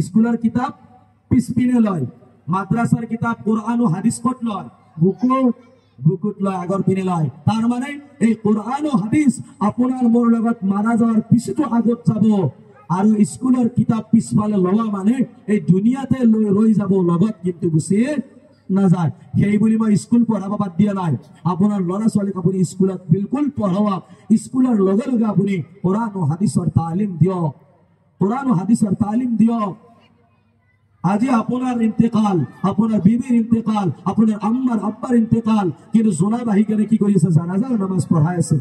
স্কুলের কিতাব পিছপিনে লয়, মাদ্রাসার কিতাব কোরআন ও হাদিস কত লয়, বুকুত লয়, আগর পিনে লয়। তার মানে এই কোরআন ও হাদিস আপনার মোর লগত মারা যাওয়ার পিছতো আগত যাব, আর স্কুলের কিতাব পিছফালে লওয়া মানে এই দুনিয়াতে রই যাব, লগত কিন্তু গুছিয়ে না যায়। সেই বুলি মই স্কুল পঢ়াব বাদ দিয়া নাই। আপোনাৰ ল'ৰা ছোৱালীক আপুনি স্কুলত বিলকুল পঢ়াওক, স্কুলৰ লগে লগে আপুনি কোৰআন ও হাদিসৰ তালিম দিয়ক, কোৰআন ও হাদিসৰ তালিম দিয়ক। আজি আপনার ইন্তেকাল, আপনার বিবির ইন্তেকাল, আপনার আম্মার আব্বার ইন্তেকাল, কিন্তু জোনাব আহি কেনে কি করিছে, জানাজার নামাজ পড়াই আছে।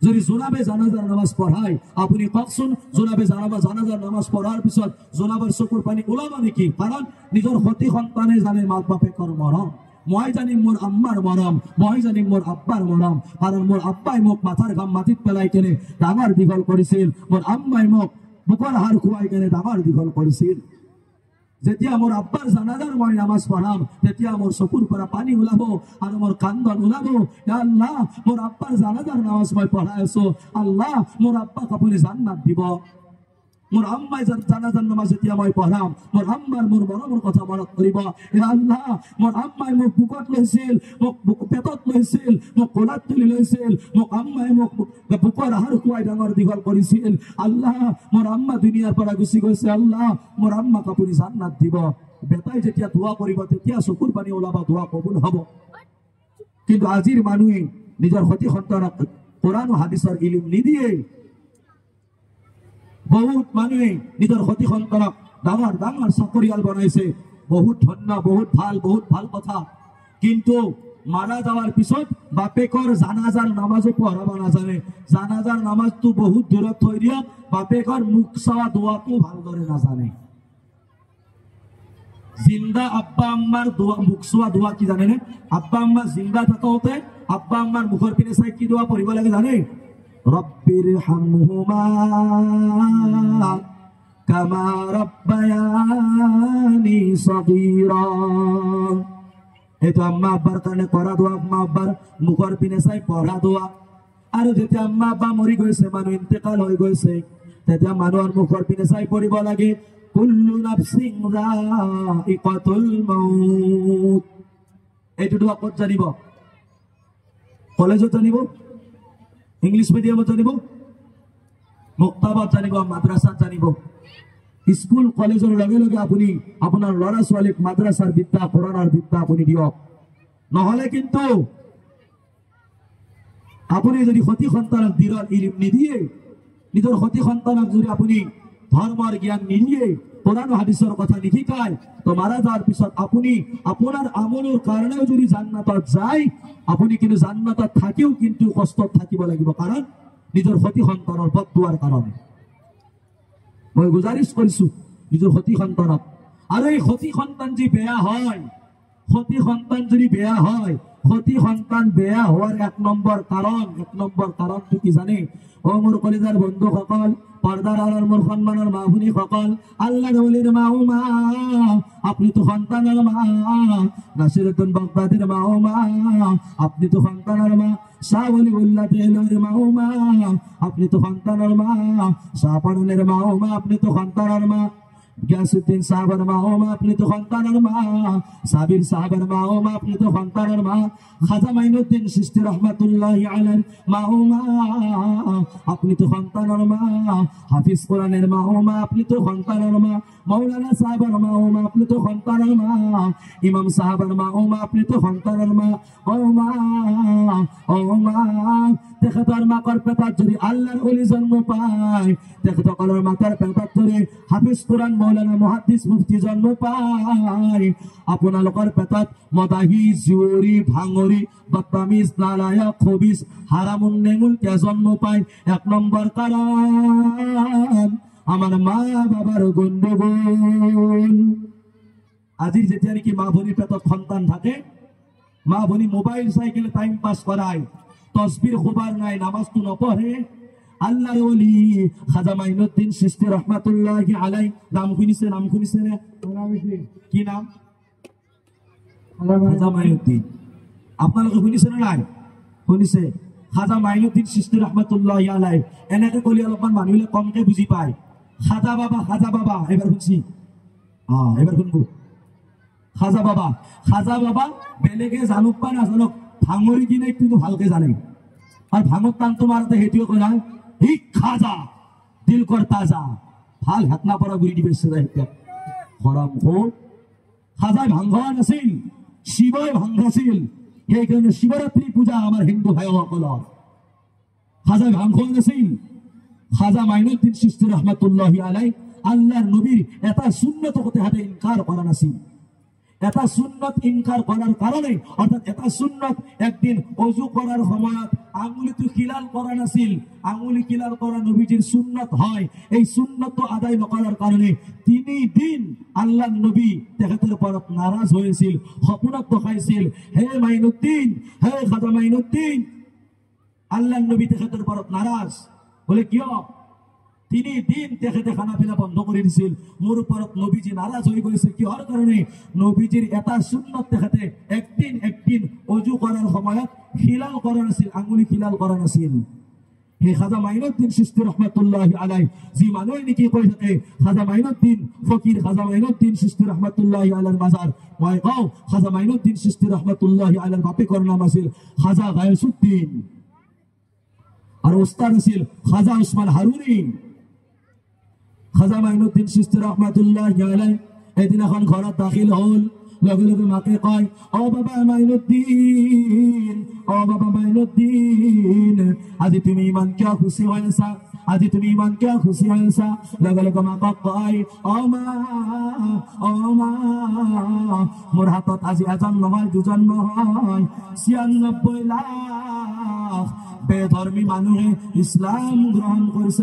যদি জোনাবে জানাজার নামাজ পড়ায়, আপনি কওকচোন জোনাবে জানাজার নামাজ পড়ার পিছত জোনাবের চকুর পানী ওলাব নেকি? কারণ নিজের সতী সন্তানে জানে মাক বাপেকৰ মৰম, মই জানিম মোৰ আম্মাৰ মৰম, মই জানিম মোৰ আব্বাৰ মৰম। কাৰণ মোৰ আব্বাই মোক মাথাৰ ঘাম মাটিত পেলাই কেনে ডাঙৰ দীঘল কৰিছিল, মোৰ আম্মাই মোক বুকৰ হাড় খুৱাই কেনে ডাঙৰ দীঘল কৰিছিল। যেতিয়া মোৰ আব্বাৰ জানাজাৰ মই নামাজ পঢ়াম, তেতিয়া মোৰ চকুৰ পৰা পানী ওলাব আৰু মোৰ কান্দন ওলাব। ইয়া আল্লাহ, মোৰ আব্বাৰ জানাজাৰ নামাজ মই পঢ়াই আছো, আল্লাহ মোৰ আব্বাক আপুনি জান্নাত দিব। মোৰ আম্মাই জানাজাৰ নামাজ যেতিয়া মই পঢ়াম, মোৰ আম্মাৰ মোৰ মৰমৰ কথা মনত কৰিব। ইয়া আল্লাহ, মোর আম্মাই মোক বুকত লৈছিল, মোক পেটত লৈছিল, মোক কোলাত তুলি লৈছিল, মোক আম্মাই মোক বুকৰ হাড় খুৱাই ডাঙৰ দীঘল কৰিছিল। আল্লাহ, মোৰ আম্মা দুনিয়াৰ পৰা গুচি গৈছে, আল্লাহ মোৰ আম্মাক আপুনি জান্নাত দিব। বেটাই যেতিয়া দোয়া কৰিব তেতিয়া চকুৰ পানী ওলাব, দোয়া কবুল হ'ব। কিন্তু আজিৰ মানুহে নিজৰ সতী সন্তানক কোৰআন ও হাদিসৰ ইলম নিদিয়ে। বহুত মানুহে নিজৰ সতী সন্তানক ডাঙৰ ডাঙৰ চাকৰিয়াল বনাইছে, বহুত ধন্য, বহুত ভাল কথা। কিন্তু মাৰা যাওয়াৰ পিছত বাপেকৰ জানাজাৰ নামাজও পঢ়াব নাজানে। জানাজাৰ নামাজটো বহুত দূৰত থৈ দিয়া, বাপেকৰ মুখ চাওয়া দোয়াটো ভালদৰে নাজানে। জিন্দা আব্বা আম্মাৰ দোয়া, মুখ চোৱা দোয়া কি জানে নে? আব্বা আম্মা জিন্দা থাকোতে আব্বা আম্মাৰ মুখৰ পিনে চাই কি দোয়া পঢ়িব লাগে জানে? রব্বির হামহুমা কামা রব্বায়ানি সগীরা। এটা আম্মা আব্বার কারণে করা দোয়া, আম্মা আব্বার মুখর পিনে চাই পড়া দোয়া। আর যেতিয়া আম্মা আব্বা মরি গৈছে, মানুহ ইন্তেকাল হৈ গৈছে, তেতিয়া মানুহৰ মুখৰ পিনে চাই পঢ়িব লাগে কুল্লু নাফসিন যায়িকাতুল মাউত। এইটো দোয়া ক'ত জানিব? কলেজত জানিব, ইংলিশ মিডিয়ামত জানিব, মুক্তাবাদ জানিব, মাদ্রাসাত জানিব। স্কুল কলেজের লগে লগে আপনি আপনার ল'ৰা ছোৱালীক মাদ্রাসার বিদ্যা, কোরআনের বিদ্যা আপনি দিয়ক। নহলে কিন্তু আপনি যদি সতী সন্তানক দৃঢ় ইলম নিদিয়ে, নিজের সতী সন্তানক যদি আপনি ধর্মের জ্ঞান নিদিয়ে, কোরআন ও হাদিসের কথা নিশিকায়, তো মারা যাওয়ার পিছত আপনি আপনার আমলের কারণেও যদি জান্নাতত যায়, আপনি কিন্তু জান্নাতত থাকিও কিন্তু কষ্টত থাকিব লাগিব, কারণ নিজের সতী সন্তানের বদদুয়ার কারণে। মই গুজাৰিশ কৰিছো নিজৰ সতী সন্তানক। আৰু এই সতী সন্তান যদি বেয়া হয়, সতী সন্তান যদি বেয়া হয়, সতী সন্তান বেয়া হওয়ার এক নম্বর কারণটো কি জানে? ও মোর কলিজার বন্ধু সকল, পর্দার আড়ার মোর সম্মানের মা ভনী সকল, আল্লাহর ওলির মা ও মা, আপনি তো সন্তানের মা। নাসিরুদ্দিন বাগদাদির মা ও মা, আপনি তো সন্তানের মা। শাহ ওলিউল্লাহ দেহলভির মা ও মা, আপনি তো সন্তানের মা। শাহ পরানের মা ও মা, আপনি তো সন্তানের মা। গিয়াসউদ্দিন সাহাবের মা ও মা, আপনি তো সন্তানের মা। সাবির সাহাবের মা ও মা, আপনি তো সন্তানের মা। খাজা মাইনুদ্দিন চিশতি রহমাতুল্লাহি আলাইহির মা ও মা, আপনি তো সন্তানের মা। হাফিজ কোরআনের মা ও মা, আপনি তো সন্তানের মা। মাওলানা সাহাবের মা ও মা, আপনি তো সন্তানের মা। ইমাম সাহাবের মা ও মা, আপনি তো সন্তানের মা। ও মা, ও মা, তেখেতৰ মাকৰ পেটত যদি আল্লাহৰ ওলি জন্ম পায়, তেখেতসকলৰ মাকৰ পেটত যদি হাফিজ কোৰআন মৌলানা মুহাদ্দিস মুফতি জন্ম পায়, আপোনালোকৰ পেটত মদাহি, জুৱৰী, ভাঙৰি, বদতামিজ, নালায়ক, খবিজ, হাৰামুন নেঙুল কে জন্ম পায়। এক নম্বৰ কাৰণ আমাৰ মা বাবাৰ গণ্ডগোল। আজিৰ যেতিয়া নাকি মা ভনীৰ পেটত সন্তান থাকে, মা ভনী মোবাইল চাই গেলে টাইম পাস করায়, তসবির খোবার নাই, নামাজটো নপঢ়ে। আল্লাহর ওলি খাজা মাইনুদ্দিন চিশতি রহমাতুল্লাহি আলাইহি, নাম শুনিছে? নাম শুনিছে নে? কি নাম? খাজা মাইনুদ্দিন। আপনালোকে শুনিছে না নাই? শুনিছে। খাজা মাইনুদ্দিন চিশতি রহমাতুল্লাহি আলাইহি, এনেকে কলি অলপমান মানুহে কমকে বুজি পায়। খাজা বাবা, খাজা বাবা, এবার শুনছি। এবার শুনবো খাজা বাবা বেলেগে জানুক বা না জানুক ভাঙরি কিনে কিন্তু ভালকে জানে আর ভাঙর টান তো মারতে হেঁটিও কয় না এই খাজা দিল কর তাজা ভাল হাতনা পরা গুড়ি দিবে হরাম হোক খাজায় ভাঙ্গা নাছিল শিবই ভাঙ্গাছিল সেইকাৰণে শিৱৰাত্ৰি পূজা আমাৰ হিন্দু ভাইসকলৰ খাজায় ভাঙ্গা নাছিল খাজা মাইনুদ্দিন চিশতি রহমাতুল্লাহি আলাইহি আল্লাহর নবীর এটা সুন্নত হতে হাতে ইনকার করা নাছিল এটা সুন্নত ইনকার করার কারণে অর্থাৎ এটা সুন্নত একদিন ওযু করার সময়ত আঙ্গুলিটো খিলাল করা নাছিল আঙ্গুলি খিলাল করা নবীজির সুন্নত হয় এই সুন্নত আদায় নকরার কারণে 3 দিন আল্লাহর নবী তেখেতের পরত নারাজ হয়েছিল স্বপ্নত দেখাইছিল হে মাইনুদ্দিন হে খাজা মাইনুদ্দিন আল্লাহর নবী তেখেতের পরত নারাজ বলে কিয় 3 দিন তেখেতে খানা পিনা বন্ধ করে দিছিল মোর উপরত নবীজি নারাজ হয়ে গেছে কিহর কারণে নবীজির এটা সুন্নত তেখেতে একদিন ওযু করার সময়ত খিলাল করা নাছিল আঙ্গুলি খিলাল করা নাছিল হে খাজা মাইনুদ্দিন চিশতি রহমাতুল্লাহি আলাইহি জি মানুহ নেকি কই থাকে খাজা মাইনুদ্দিন ফকির খাজা মাইনুদ্দিন চিশতি রহমাতুল্লাহি আলাইহির মাজার মই কও খাজা মাইনুদ্দিন চিশতি রহমাতুল্লাহি আলাইহির বাপে কর নাম আছিল খাজা গায়সুদ্দিন আর ওস্তাদ ছিল খাজা উসমান হারুনি খাজা মাইনুদ্দিন চিশতি রাহমাতুল্লাহি আলাইহি এদিন এখন ঘৰত দাখিল হল লগে লগে মাকে কয় ও বাবা মাইনুদ্দিন আজি তুমি ইমান কিয় খুশি হইছা আজি তুমি ইমান কিয় খুশি হইছা লগে লগে মাকক কয় ও মা মোর হাতত আজি এজন নহয় দুজন নহয় 96 লাখ বেধর্মী মানুহে ইসলাম গ্রহণ করেছে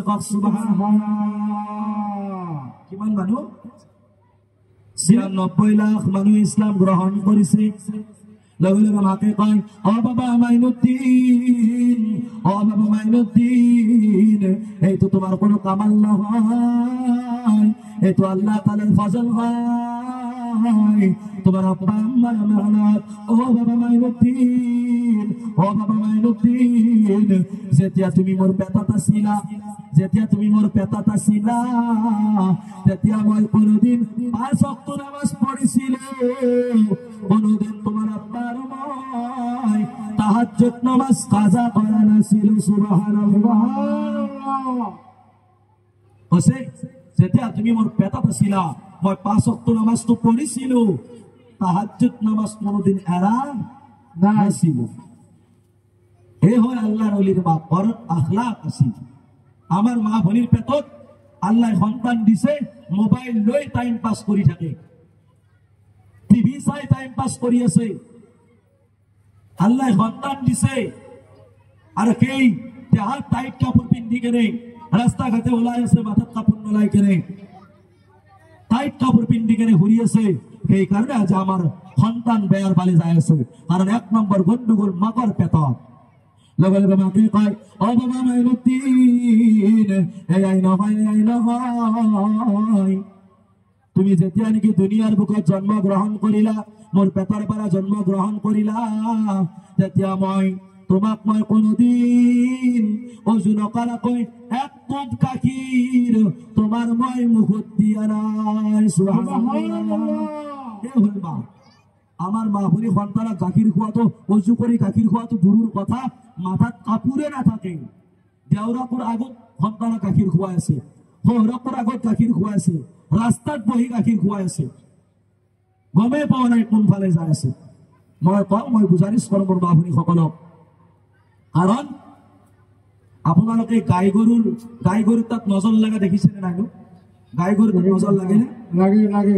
কিমান মানুহ 96 লাখ মানুহ ইসলাম গ্রহণ করেছে লগে লগে মাকে কয় ও বাবা মাইনুদ্দিন এই তো তোমার কোনো কামাল নহয় এই তো আল্লাহ তাআলার ফজল হয় তোমার আব্বা আম্মার মেহনত ও বাবা মাইনুদ্দিন যেতিয়া তুমি মোর পেটাটা ছিলা তেতিয়া মই কোনোদিন 5 ওয়াক্ত নামাজ পড়িছিলো কোনোদিন তোমার আব্বার মই তাহাজ্জুদ নামাজ কাজা করা নাছিল সুবহানাল্লাহ ওসে যেতিয়া তুমি মোর পেটাটা ছিলা মই 5 ওয়াক্ত নামাজ তো পড়িছিলো তাহাজ্জুদ নামাজ কোনোদিন এরা নাছিল এই হয় আল্লাহর ওলির বাপর আখলাক আছে আমার মা ভনির পেটত আল্লাহ সন্তান দিছে মোবাইল লৈ টাইম পাস কৰি থাকে টিভি চাই টাইম পাস কৰি আছে আল্লাহ সন্তান দিছে আর কেই দেহাত টাইট কাপড় পিন্ধি কেনে রাস্তা ঘাটে ওলাই আছে মাথাত কাপড় নলাই কেনে টাইট কাপড় পিন্ধি কেনে ঘুরি আছে সেই কারণে আজ আমার সন্তান বেয়ার বালি যায় আছে কারণ 1 নম্বর গন্ডগোল মাকর পেটত লগে লগে মাকে কয় ও বাবা মাইনুদ্দিন এই আই নহয় তুমি যেতিয়া নাকি দুনিয়ার বুকত জন্মগ্রহণ করিলা মোর পেটৰ পৰা জন্মগ্ৰহণ কৰিলা তেতিয়া মই তোমাক মই কোনোদিন ওযু নকৰাকৈ 1 কাপ গাখীৰ তোমাৰ মই মুখত দিয়া নাই সুবহানাল্লাহ এ হল মা আমাৰ মা ভনি সন্তানক গাখীৰ খোৱাটো ওযু কৰি গাখীৰ খোৱাটো দূৰৰ কথা মাথাত কাপোৰে না থাকে দেউৰাকৰ আগত সন্তানক গাখীৰ খুৱাই আছে শহৰকৰ আগত গাখীৰ খুৱাই আছে ৰাস্তাত বহি গাখীৰ খুৱাই আছে গমে পাও নাই কোন ফালে যায় আছে মই গুজাৰিশ কৰোঁ মোৰ মা ভনি সকলক কাৰণ আপোনালোকে গাই গৰুৰ তাত নজৰ লাগা দেখিছে না নাই গাই গৰুৰ তাত নজৰ লাগে না লাগে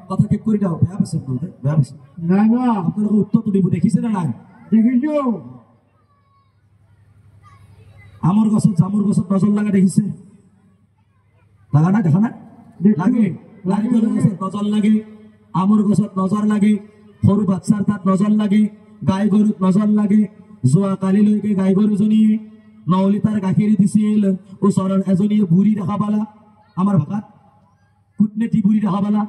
কথা ঠিক কৰি দাও বেয়া পাইছে বলতে বেয়া পাইছে না আপোনালোকে উত্তৰটো দিব দেখিছে না নাই দেখিছো আমর গছত জামুর গছত নজর লাগা দেখিছে লাগা না দেখা না লাগে নারিকল গছত নজর লাগে আমর গছত নজর লাগে সৰু বাচ্চাৰ তাত নজৰ লাগে গাই গৰুত নজৰ লাগে যোৱা কালিলৈকে গাই গৰুজনী 9 লিটাৰ গাখীৰ দিছিল ওচৰৰ এজনীয়ে বুঢ়ী দেখা পালা আমাৰ ভাষাত কুটনেটি বুঢ়ী দেখা পালা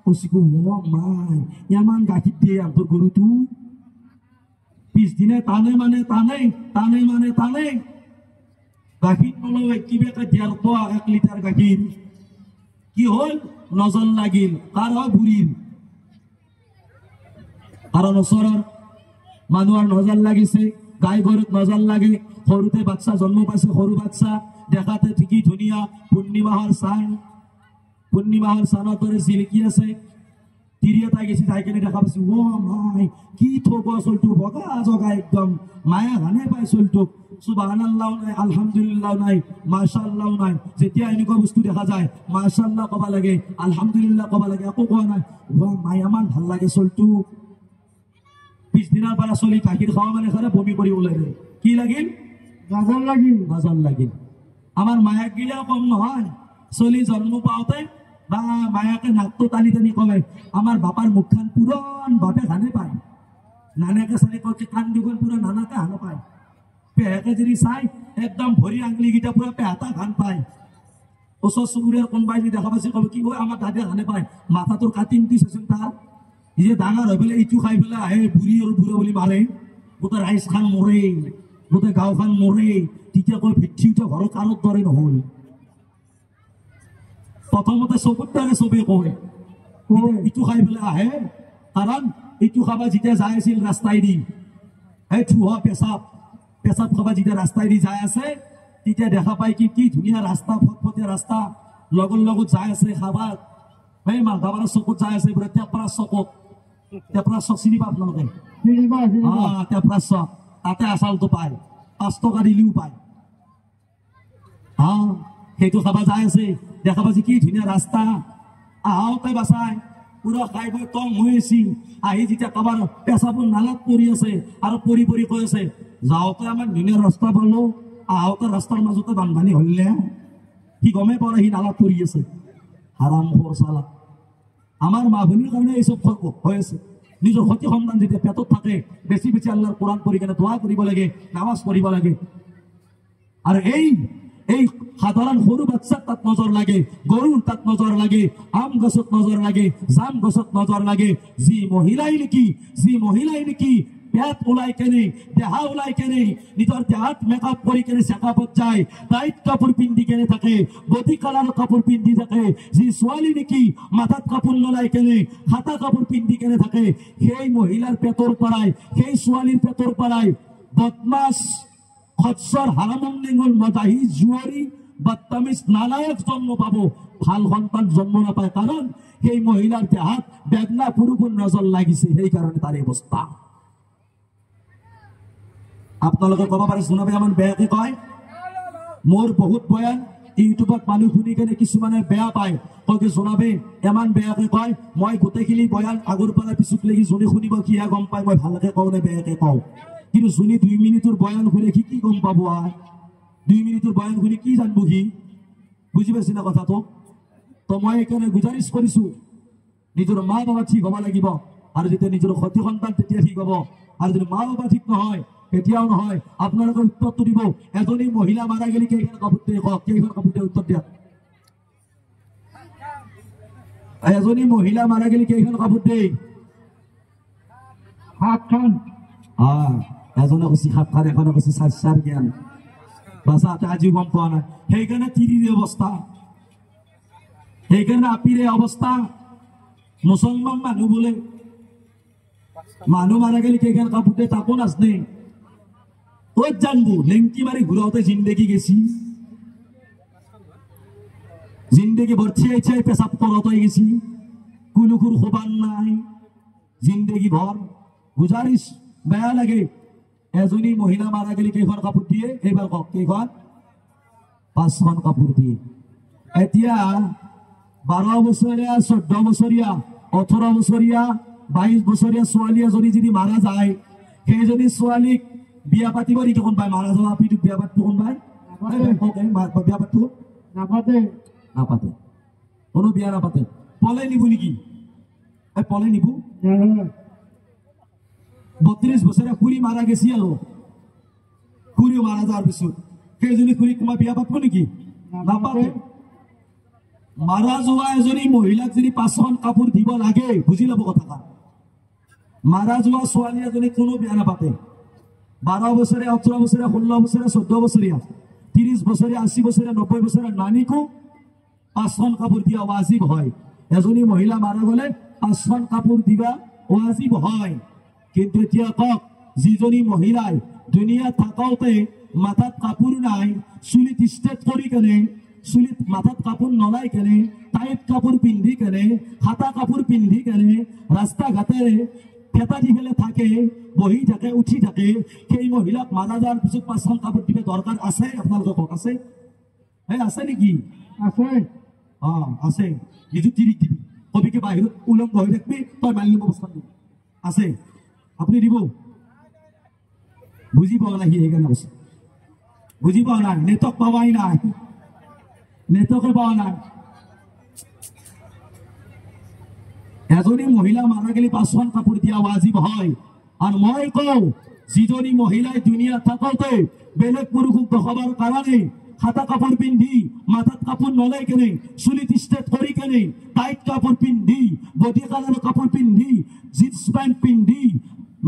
ওচিকো ও মাই ইমান গাখীৰ দিয়ে তোৰ গৰুটো পিছদিনে টানে গাখীৰ নলয় কিবা 1.5 লিটাৰ গাখীৰ কি হল নজৰ লাগিল কাৰ হয় বুঢ়ীৰ কাৰণ ওচৰৰ মানুহৰ নজৰ লাগিছে গাই গৰুত নজৰ লাগে সৰুতে বাচ্চা জন্ম পাইছে সৰু বাচ্চা দেখাতে ঠিকই ধুনীয়া পূৰ্ণিমাহৰ চানৰ দৰে জিলিকি আছে তিৰি এটা গেছি যাই কিনে দেখা পাইছো ও মাই কি থব চলটো বগা জগা একদম মায়া ঘানে পাই চলটোক সুবহানাল্লাহ নাই আলহামদুলিল্লাহ নাই মাশাআল্লাহ নাই যেতিয়া এনেকুৱা বস্তু দেখা যায় মাশাআল্লাহ কবা লাগে আলহামদুলিল্লাহ কবা লাগে একো কোৱা নাই ও মাই আমান ভাল লাগে চলটো পিছদিনাৰ পৰা চলি গাখীৰ খাওয়া মানে খালে বমি কৰি ওলাই যায় কি লাগিল নজর লাগিল আমার মায়াক গিলাও কম নহয় চলি জন্ম পাওতে বা মায়াকে নাকটো টানি টানি কলে আমার বাপার মুখখান পুরন বাপে হানে পায় নানাকে চালি কয় কান দুখন পুরো নানাকে হানে পায় পেহাকে যদি চাই একদম ভরি আঙুলি গিটা পুরো পেহাটা ঘান পায় ওচৰ চুবুৰীয়াৰ কোনোবাই যদি দেখা পাইছে কব কি হয় আমাৰ দাদা হানে পায় মাথাটোৰ কাটিং পিছ আছে তাৰ ই যে ডাঙৰ হৈ পেলাই ইটো খাই পেলাই আহে বুঢ়ী আৰু বুঢ়া বুলি মাৰে গোটেই ৰাইজ খান মৰে গোটেই গাঁওখন মৰে তেতিয়া কয় ভিক্ষি উঠা ঘৰৰ কাণত দৰে নহল প্ৰথমতে চকুত দৰে চবেই কয় ইটো খাই পেলাই আহে কাৰণ ইটো খাবা যেতিয়া যাই আছিল ৰাস্তাই দি এই থুহা পেচাব খাবা যেতিয়া ৰাস্তাই দি যাই আছে তেতিয়া দেখা পাই কি ধুনীয়া ৰাস্তা ফটফটীয়া ৰাস্তা লগৰ লগত যাই আছে খাবা এই মালধাবাৰৰ চকুত যাই আছে বোলে টেপৰা চক চিনি পাব আপোনালোকে টেপৰা চক তাতে আচালটো পায় 5 টকা দিলেও পায় সেইটো খাবা যাই আছে দেখা পাইছে কি ধুনীয়া ৰাস্তা আহোঁতে বাচাই পুৰা খাই বৈ টং হৈ আছে আহি যেতিয়া কাবাৰ পেচাবোৰ নালাত পৰি আছে আৰু পৰি পৰি কৈ আছে যাওঁতে আমাৰ ধুনীয়া ৰাস্তা পালো আহোঁতে ৰাস্তাৰ মাজতে বানপানী হলিলে সি গমে পোৱা সি নালাত পৰি আছে হাৰাম খোৰ চালা আমাৰ মা ভনীৰ কাৰণে এইসব হৈ আছে নিজৰ সতি সন্তান যেতিয়া পেটত থাকে বেছি বেছি আল্লাহৰ কোৰআন পঢ়ি কেনে দোয়া কৰিব লাগে নামাজ পঢ়িব লাগে আৰু এই সাধাৰণ সৰু বাচ্চাৰ তাত নজর লাগে গরুর তাত নজর লাগে আম গছত নজর লাগে জাম গছত নজর লাগে যি মহিলাই নেকি পেট ওলাই কেনে দেহা ওলাই কেনে নিজৰ দেহাত মেকআপ কৰি কেনে চেকআপত যায় টাইট কাপোৰ পিন্ধি কেনে থাকে বডি কালাৰৰ কাপোৰ পিন্ধি থাকে যি ছোৱালী নেকি মাথাত কাপোৰ নলাই কেনে হাতা কাপোৰ পিন্ধি কেনে থাকে সেই মহিলাৰ পেটৰ পৰাই সেই ছোৱালীৰ পেটৰ পৰাই বদমাছ খচ্চৰ হাৰামংগল মদাহি জুৱাৰী বদতামিজ নালায়ক জন্ম পাব ভাল সন্তান জন্ম নাপায় কাৰণ সেই মহিলাৰ দেহাত বেদনা পুৰুষৰ নজৰ লাগিছে সেই কাৰণে তাৰ অৱস্থা আপোনালোকে কব পাৰে শুনাবে আমাৰ বেয়াকে কয় মোৰ বহুত বয়ান ইউটিউবত মানুহ শুনি কেনে কিছুমানে বেয়া পায় কয় শুনাবে এমান বেয়াকে কয় মই গোটেইখিনি বয়ান আগৰ পৰা পিছত লাগি যোনে শুনিব কিয়া গম পায় মই ভালকে কওঁ নে বেয়াকে কওঁ কিন্তু শুনি 2 মিনিটৰ বয়ান শুনে কি গম পাব 2 মিনিটৰ বয়ান শুনি কি জানব কি বুজি পাইছে না কথাটো তো মই এখানে গুজাৰিশ কৰিছো নিজৰ মা বাবা ঠিক হ'ব লাগিব আৰু যেতিয়া নিজৰ সতি সন্তান তেতিয়া ঠিক হ'ব আৰু যদি মা বাবা ঠিক নহয় তেতিয়াও নহয় আপোনালোকৰ উত্তৰটো দিব এজনী মহিলা মাৰা গেলি কেইখন কাপোৰ দিয়ে কওক কেইখন কাপোৰ দিয়ে উত্তৰ দিয়া এজনী মহিলা মারা গেলে কেইখন কাপড় দেই হাতখান এজনে কইছি হাতখান এখনে কইছি সার জ্ঞান বাসাতে আজি গম পাওয়া না সেইখানে তিরির অবস্থা সেইখানে আপিরে অবস্থা মুসলমান মানুষ বলে মানুষ মারা গেলে কেইখান কাপড় দেয় তাকো নাচ নেই ওই জানবো লেংটি মারি ঘুরাওতে জিন্দেগি গেছি জিন্দেগি ভর্তি হয়েছে পেশাব করতে গেছি কুলুকুর খোবান নাই জিন্দেগি ভর গুজারিশ বেয়া লাগে এজনী মহিলা মারা গেলে কেইখন কাপড় দিয়ে এইবার কক কেইখন 5খন কাপড় দিয়ে এতিয়া 12 বছৰীয়া 14 বছৰীয়া 18 বছৰীয়া 22 বছৰীয়া ছোৱালী এজনী যদি মাৰা যায় সেইজনী ছোৱালীক বিয়া পাতিব নেকি কোন ভাই মারা যাওয়া পিটু বিয়া পাতিব কোন ভাই বিয়া পাতিব নাপাতে নাপাতে কোনো বিয়া নাপাতে পলাই নিব নেকি পলাই নিব 32 বছৰীয়া খুৰী মাৰা গেছি আৰু খুৰী মাৰা যাওয়াৰ পিছত সেইজনী খুৰী কোন বিয়া পাতিব নেকি নাপাতে মারা যাওয়া এজনী মহিলাক যদি 5খন কাপড় দিব লাগে বুঝি লব কথা মারা যাওয়া ছোৱালী এজনী কোনো বিয়া নাপাতে 12 বছৰীয়া 18 বছৰীয়া 16 বছৰীয়া 14 বছৰীয়া 30 বছৰীয়া 80 বছৰীয়া 90 বছৰীয়া নানীকো 5খন কাপড় দিয়া ওয়াজিব হয় এজনী মহিলা মাৰা গলে 5খন কাপোৰ দিবা ওয়াজিব হয়। কিন্তু এতিয়া কক যিজনী মহিলাই দুনিয়া থাকাওতে মাথাত কাপোৰ নাই, চুলিত ষ্টেট কৰি কেনে, চুলিত মাথাত কাপোৰ নলাই কেনে, টাইট কাপোৰ পিন্ধি কেনে, হাতা কাপোৰ পিন্ধি কেনে ৰাস্তা ঘাটেৰে ফেটা দি ফেলে থাকে, বহি থাকে, উঠি থাকে, সেই মহিলাক মাৰা যোৱাৰ পিছত 5খন কাপোৰ দিবে দৰকাৰ আছে? আপোনালোকে কওক আছে? আছে নেকি? আছে। আছে। নিজু তিৰি দিবি, কবি কি বাহিৰত উলংগ হৈ থাকবি, তই মানি লব অৱস্থা দিবি। আছে? আপুনি দিব? বুজি পোৱা নাই, সেইকাৰণে কৈছে বুজি পোৱা নাই, নেটৱৰ্ক পাৱাই নাই, নেটৱৰ্কে পাৱা নাই। এজনী মহিলা মারা গেলে 5খন কাপড় দিয়া ওয়াজিব হয়। আর মই কও যিজনী মহিলাই দুনিয়া থাকতে বেলেগ পুরুষক দেখাবার কারণে হাতা কাপড় পিন্ধি, মাথাত কাপড় নলাই কেনে, চুলিত ষ্টেট কৰি কেনে, টাইট কাপড় পিন্ধি, বডি কালারের কাপড় পিন্ধি, জিন্স প্যান্ট পিন্ধি,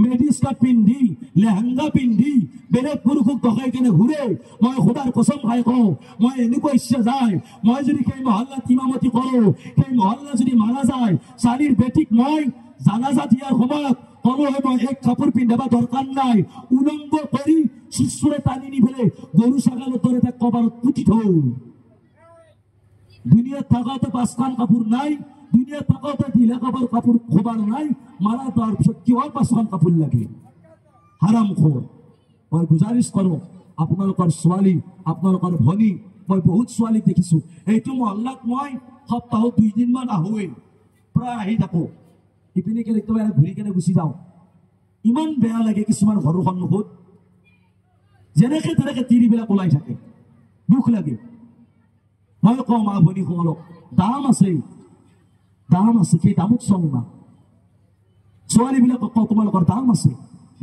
মেডি স্কার্ট পিন্ধি, লেহেঙ্গা পিন্ধি বেলেগ পুরুষক দেখাই কেনে ঘুরে, মই খোদার কসম খাই কও মই এনেকুৱা ইচ্ছা যায় মই যদি সেই মহল্লাত ইমামতি কৰো, সেই মহল্লা যদি মারা যায়, চালির বেটিক মই জানাজা দিয়ার সময়ত কলো হয় মই এক কাপড় পিন্ধাবা দরকার নাই, উলঙ্গ কৰি শিশুরে টানি নি ফেলে গরু ছাগলের দরে তাক কবরত পুঁতি থৌ। দুনিয়া থাকাতে 5খন কাপড় নাই, দুনিয়া থাকাতে ঢিলা কাপড় খোবার নাই, মারা দেওয়ার পিছত কি হয় 5খন কাপড় লাগে? হারাম খোর। মই গুজাৰিশ কৰো আপোনালোকৰ ছোৱালী, আপোনালোকৰ ভনী, মই বহুত ছোৱালী দেখিছো, এইটো মহল্লাত মই সপ্তাহত 2 দিনমান আহোৱেই, প্ৰায় আহি থাকো, ইপিনে কেনে একেবাৰে ঘূৰি কেনে গুচি যাওঁ। ইমান বেয়া লাগে কিছুমান ঘৰৰ সন্মুখত যেনেকে তেনেকে তিৰিবিলাক ওলাই থাকে, দুখ লাগে। মই কওঁ মা ভনীসকলক দাম আছে, দাম আছে, সেই দামত চল না। ছোৱালীবিলাকক কওঁ তোমালোকৰ দাম আছে,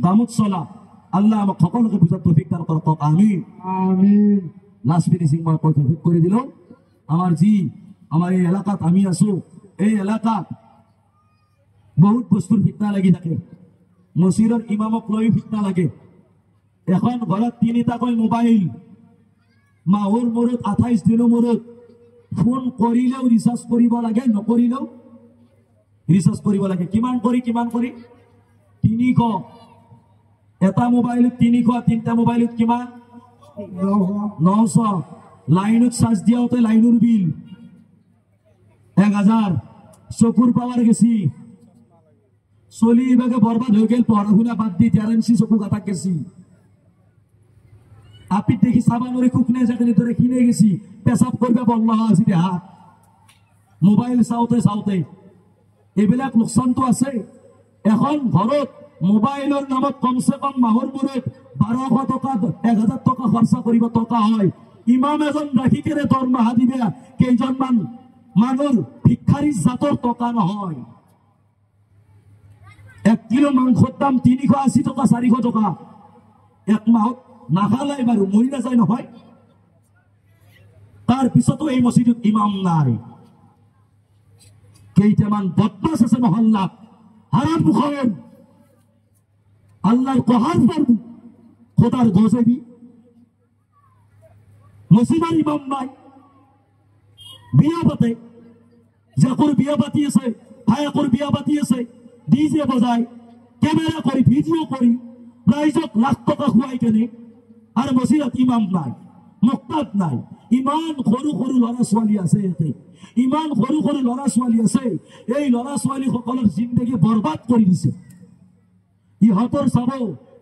দামত চলা। আল্লাহ আমাক সকলোকে বুঝার তৌফিক দান করক, আমিন আমিন। লাস্ট ফিনিশিং মই কৈ তৌফিক করে দিল। আমার এই এলাকাত আমি আছো, এই এলাকাত বহুত বস্তুর ফিতনা লাগি থাকে, মসজিদৰ ইমামক লৈ ফিতনা লাগে। এখন ঘৰত 3টাকৈ মোবাইল, মাহৰ মূৰত 28 দিনৰ মূৰত ফোন কৰিলেও ৰিচাৰ্জ কৰিব লাগে, নকৰিলেও ৰিচাৰ্জ কৰিব লাগে। কিমান কৰি 300। এটা মোবাইলত 300, 3টা মোবাইলত কিমান? 900। লাইনত চার্জ দিয়াওতে লাইনের বিল 1000। চকুর পাওয়ার গেছি, চলি এবারে বরবাদ হয়ে গেল, পড়াশোনা বাদ দি টেরেন্সি চকু কাটাক গেছি। আপিত দেখি সাবানরে কুকনে যাকে ধরে কিনে গেছি, পেশাব করবে বললা আছে হাত, মোবাইল চাওতে এইবিলাক লোকসানটো আছে। এখন ঘৰত মোবাইলৰ নামত কমসে কম মাহৰ মূৰত 1200 টকা 1000 টকা খৰচা কৰিব টকা হয়। ইমাম এজন ৰাখি কেনে দৰমহা দিবে কেইজনমান মানুহৰ ভিক্ষাৰী জাতৰ টকা নহয়। 1 কিলো মাংসৰ দাম 380 টকা 400 টকা, এক মাহত নাখালাই বাৰু মৰি নাযায় নহয়। তাৰ পিছতো এই মছজিদত ইমাম নাই। কেইটামান বদমাছ আছে মহল্লাত, হারাম মুখের, আল্লাহর কহার পারবো, খোদার গজবি। মসজিদের ইমাম নাই, বিয়া পাতে, যাকর বিয়া পাতিয়েছে, ভায়াকর বিয়া পাতিয়েছে, ডিজে বজায়, ক্যামেরা করি, ভিডিও করি, রাইজক লাখ টাকা খুয়াই কেনে, আর মসজিদত ইমাম নাই, মুক্তাদ নাই। ইমান সৰু সৰু ল'ৰা ছোৱালী আছে ইয়াতে, ইমান সৰু সৰু ল'ৰা ছোৱালী আছে, এই ল'ৰা ছোৱালীসকলৰ জিন্দগী বৰবাদ কৰি দিছে। ইহঁতৰ চাব,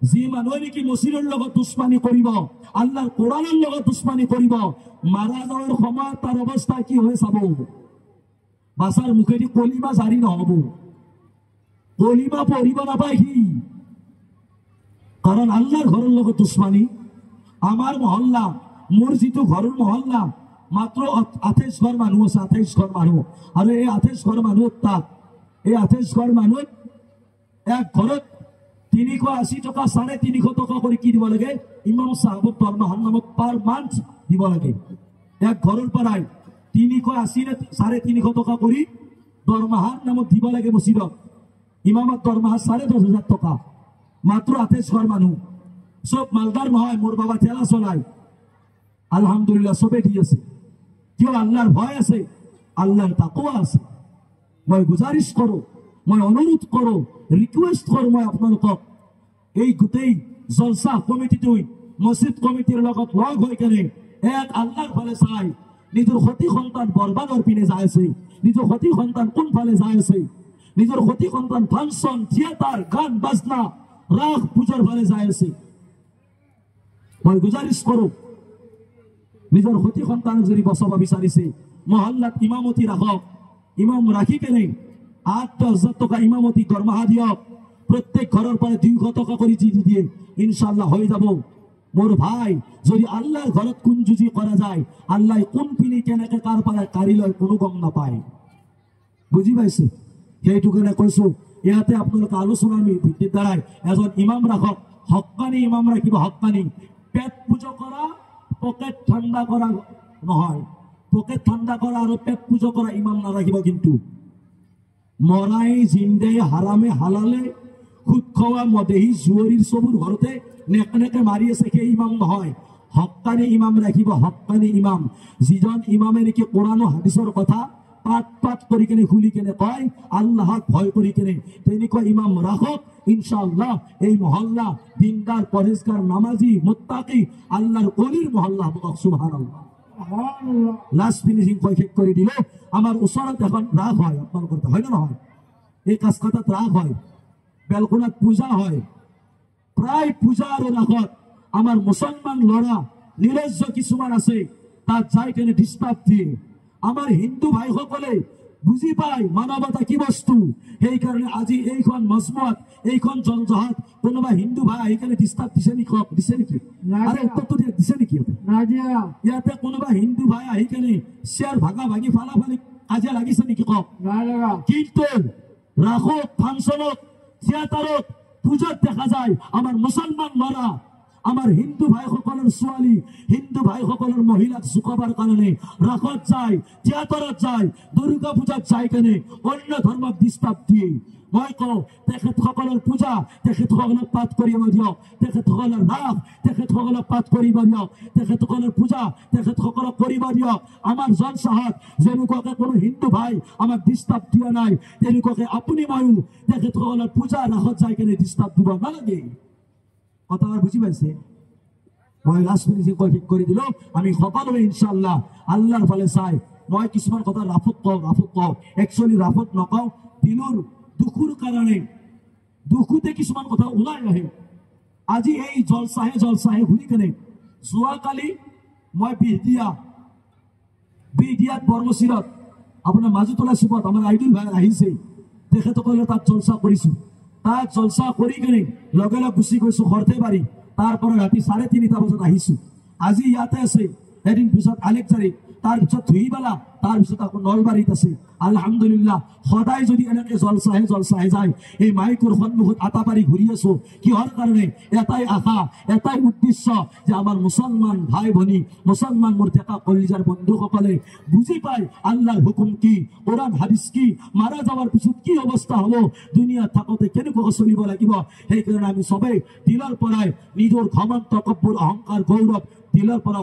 যি মানুহে নেকি মছজিদৰ লগত দুশ্মনী কৰিব, আল্লাহৰ কোৰআনৰ লগত দুশ্মনী কৰিব, মাৰা যাওয়াৰ সময়ত তাৰ অৱস্থা কি হয় চাব। বাছাৰ মুখেদি কলিমা জাৰি নহব, কলিমা পঢ়িব নাপায় সি, কাৰণ আল্লাহৰ ঘৰৰ লগত দুশ্মনী। আমাৰ মহল্লা, মোৰ যিটো ঘৰৰ মহল্লা, মাত্ৰ 28 ঘৰ মানুহ আছে, 28 ঘৰ মানুহ। আৰু এই 28 ঘৰ মানুহ তাত, এই 28 ঘৰ মানুহ এক ঘৰত 380 টকা 350 টকা কৰি কি দিব লাগে? ইমাম সাহেবক দৰমহাৰ নামত পাৰ মান্থ দিব লাগে। এক ঘৰৰ পৰাই 380 নে 350 টকা কৰি দৰমহাৰ নামত দিব লাগে মছজিদত। ইমামত দৰমহা 10,500 টকা, মাত্ৰ 28 ঘৰ মানুহ। সব মালদার নহয়, মোর বাবা ঠেলা চলায়, আলহামদুলিল্লাহ সবে দি আছে। কিয়? আল্লাহর ভয় আছে, আল্লাহর তাকওয়া আছে। মই গুজাৰিশ কৰোঁ, মই অনুৰোধ কৰোঁ, ৰিকুৱেষ্ট কৰোঁ মই আপোনালোকক এই গোটেই জলসা কমিটিটোই মছজিদ কমিটিৰ লগত লগ হৈ কেনে এক আল্লাহৰ ফালে চাই নিজৰ সতি সন্তান বৰবাদৰ পিনে যাই আছে, নিজৰ সতি সন্তান কোনফালে যাই আছে, নিজৰ সতি সন্তান ফাংচন থিয়েটাৰ গান বাজনা ৰাস পূজাৰ ফালে যাই আছে। মই গুজাৰিশ কৰোঁ নিজৰ সতি সন্তানক যদি বচাব বিচাৰিছে মহল্লাত ইমামতি ৰাখক, ইমাম ৰাখি কেনে 8-10 টকা ইমামতি দৰমহা দিয়ক, প্রত্যেক ঘরের পরে 200 টাকা করে চিঠি দিয়ে ইনশাআল্লাহ হয়ে যাব। মোর ভাই যদি আল্লাহর ঘরত কুঞ্জুজি করা যায় আল্লাহ কোন পিনি কেনেকে কার পারে কারিলয় কোনো গম না পায়, বুঝি পাইছে? সেইটুকুনে কৈছো ইয়াতে আপোনালোকে আলোচনার ভিত্তির দ্বারাই এজন ইমাম রাখক, হক্কানি ইমাম রাখিব। হক্কানি পেট পুজো করা পকেট ঠান্ডা করা নহয়, পকেট ঠান্ডা করা আর পেট পুজো করা ইমাম না রাখিব। কিন্তু মরাই জিন্দে হারামে হালালে খুদ খাওয়া মদেহি জুয়ারির সবুর ঘরতে নেকে মারি আছে সেই ইমাম নহয়, হক্কানি ইমাম রাখিব। হক্কানি ইমাম যিজন ইমামে নাকি কোরআন ও হাদিসের কথা পাঠ পাঠ করি কেনে খুলি কেনে কয় আল্লাহক ভয় করি কেনে তেনেকুৱা ইমাম রাখক। ইনশাআল্লাহ এই মহল্লা দিনদার পরেজগার নামাজি মুত্তাকি আল্লাহর ওলির মহল্লা হ'ব। সুবহানাল্লাহ। লাস্ট ফিনিশিং শেষ করে দিল। আমার ওচৰত এখন ৰাগ হয়, আপোনালোকৰ হয় না নহয়? এই কাছকাটাত রাগ হয়, বেলকোনাত পূজা হয়, প্রায় পূজা আর রাগত আমার মুসলমান লড়া নিরজ্জ কিছুমান আছে তাত যাই কেনে ডিস্টার্ব দিয়ে। আমার হিন্দু ভাই সকলে বুঝি পায় মানবতা কি বস্তু, সেই কারণে আজি এইখন মজমুআত এইখন জলজাহাত কোনোবা হিন্দু ভাই আহি কেনে ডিস্টার্ব দিছে নেকি? দিছে নেকি? আরে উত্তৰটো দিছে নেকি? ইয়াতে কোনোবা হিন্দু ভাই আহি কেনে শেয়ার ভাগা ভাগি ফালা ফালি কাজিয়া লাগিছে নেকি? কিন্তু রাখক ফাংশনত থিয়েটারত পূজাত দেখা যায় আমার মুসলমান লড়া আমার হিন্দু ভাই সকলের ছোৱালী হিন্দু ভাই সকলের মহিলাক জোকাবার কারণে রাখত যায়, থিয়েটারত যায়, দুর্গা পূজাত যায় কেনে অন্য ধর্মক ডিস্টার্ব দিয়ে। মই কওঁ তেখেতসকলৰ পূজা তেখেতসকলক পাঠ কৰিব দিয়ক, তেখেতসকলৰ ৰাস তেখেতসকলক পাঠ কৰিব দিয়ক, তেখেতসকলৰ পূজা তেখেতসকলক কৰিব দিয়ক। আমাৰ জলসাহাত যেনেকুৱাকে কোনো হিন্দু ভাই আমাক ডিস্টাৰ্ব দিয়া নাই তেনেকুৱাকে আপুনি ময়ো তেখেতসকলৰ পূজা ৰাসত যাই কেনে ডিস্টার্ব দিব নালাগে। কথা বুঝি পাইছে? মই লাস্ট ফিনিশিং শেষ করে দিল। আমি সকলোৱে ইনশাআল্লাহ আল্লাহৰ ফালে চাই মই কিছুমান কথা ৰাফত কওঁ একচুয়ালি ৰাফত নকওঁ, দিলৰ দুখুর কারণে দুখুতে কিছুমান কথা ওলাই আহে। আজি এই জলসাহে ঘুরি কেনে যোৱাকালি মই বিহদিয়াত বৰমচিৰত আপোনাৰ মাজুতলা চুকত আমাৰ আইডল ভাই আহিছে, তেখেতসকলে তাত জলসা কৰিছো। তাত জলসা কৰি কেনে লগে লগ গুচি গৈছো সৰ্থেবাৰী, তাৰপৰা ৰাতি 3:30 বজাত আহিছো। আজি ইয়াতে আছে, এদিন পিছত আলেকজাৰী, তাৰ পিছত ধুইবালা, তাৰ পিছত আকৌ নলবাৰীত আছে। আলহামদুলিল্লাহ সদায় যদি এনেকে জলসাহে যায় এই মাইকৰ সন্মুখত আটাপাৰি ঘূৰি আছো কিহৰ কাৰণে? এটাই আশা এটাই উদ্দেশ্য যে আমাৰ মুসলমান ভাই ভনী মুসলমান মোৰ ডেকা কলিজাৰ বন্ধুসকলে বুজি পায় আল্লাহৰ হুকুম কি, কোৰআন হাদিস কি, মাৰা যাওয়াৰ পিছত কি অবস্থা হব, দুনিয়াত থাকোতে কেনেকৈ চলিব লাগিব। সেইকাৰণে আমি সবেই দিলৰ পৰাই নিজৰ ঘমন্ত তকব্বুৰ অহংকাৰ গৌৰৱ দিলৰ পৰা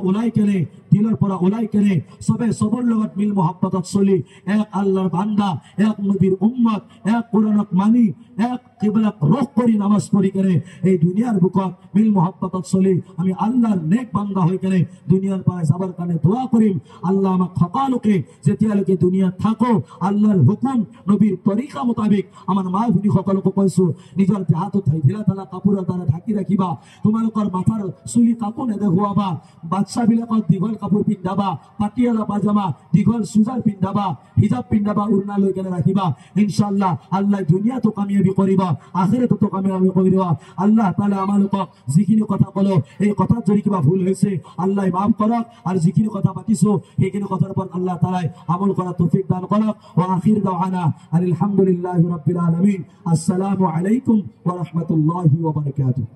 ওলাই কেনে সবে সবৰ লগত মিল মহব্বতত চলি এক আল্লাহর বান্দা, এক নবীর উম্মত, এক কোরআনক মানি, এক কিবলাক রোখ করি নামাজ পড়ি কেনে এই দুনিয়ার বুকত মিল মহব্বতত চলি আমি আল্লাহর নেক বান্দা হয়ে কেনে দুনিয়ার পায়ে যাবার কারণে দোয়া করিম। আল্লাহ আমাক সকলোকে যেতিয়ালৈকে দুনিয়াত থাকো আল্লাহর হুকুম নবীর তরিকা মোতাবিক আমার মা ভনী সকলকে কৈছো নিজৰ দেহাটো ঢিলা ঢালা কাপোৰৰ দ্বাৰা ঢাকি ৰাখিবা, তোমালোকৰ মাথাৰ চুলি কাকো নেদেখুৱাবা, বাচ্চা বিলাকক দীঘল কাপোৰ পিন্ধাবা, পাটিয়ালা পাজামা দীঘল চুজাৰ পিন্ধাবা, হিজাব পিন্ধাবা, উড়না লৈ কেনে ৰাখিবা। ইনশাআল্লাহ আল্লাহ দুনিয়াতো কামিয়াবি কৰিবা, আখিৰাততো কামিয়াবি কৰিবা। আল্লাহ তাআলা আমালোকক যিখিনি কথা কলো এই কথাত যদি কিবা ভুল হৈছে আল্লাহ মাফ কৰক, আৰু যিখিনি কথা পাতিছো সেইখিনি কথাৰ ওপৰত আল্লাহ তাআলাই আমল কৰাৰ তৌফিক দান কৰক। ওয়া আখিৰ দাওয়ানা আলহামদুলিল্লাহি ৰাব্বিল আলামিন। আসসালামু আলাইকুম ওয়া ৰাহমাতুল্লাহি ওয়া বাৰাকাতুহু।